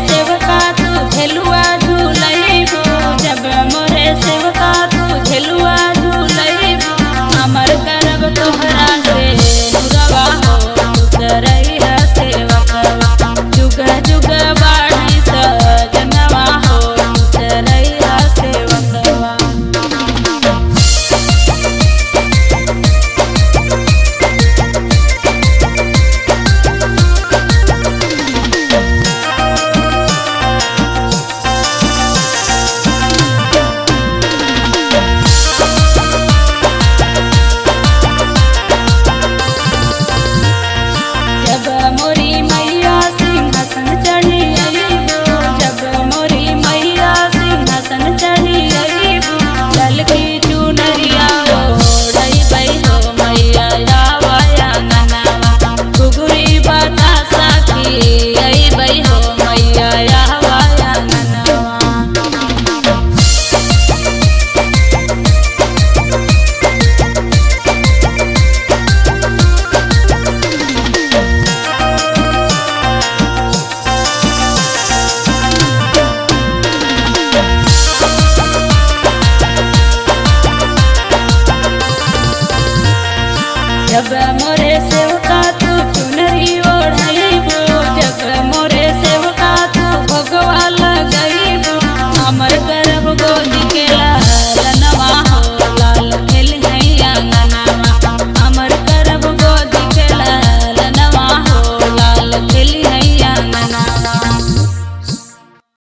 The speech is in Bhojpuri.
सेवका तू झेलुआ झूलैबू, जब मोरे सेवका तू झेलुआ झूलैबू, अमर करब तोहरा से नुरवा हो उतरई है सेवकवा, जुग जुग बाढ़ी सजनवा हो उतरई है सेवकवा। जब मोरी मैया सिंहासन चढ़ी अइबू, जब मोरी मैया सिंहासन चढ़ी अइबू, चल की चुनरिया ओढ़ैबै हो मैया आवाया ननवा, घुघुरी बतासा की अइबै हो मैया आवाया ननवा। जब मोरे सेवका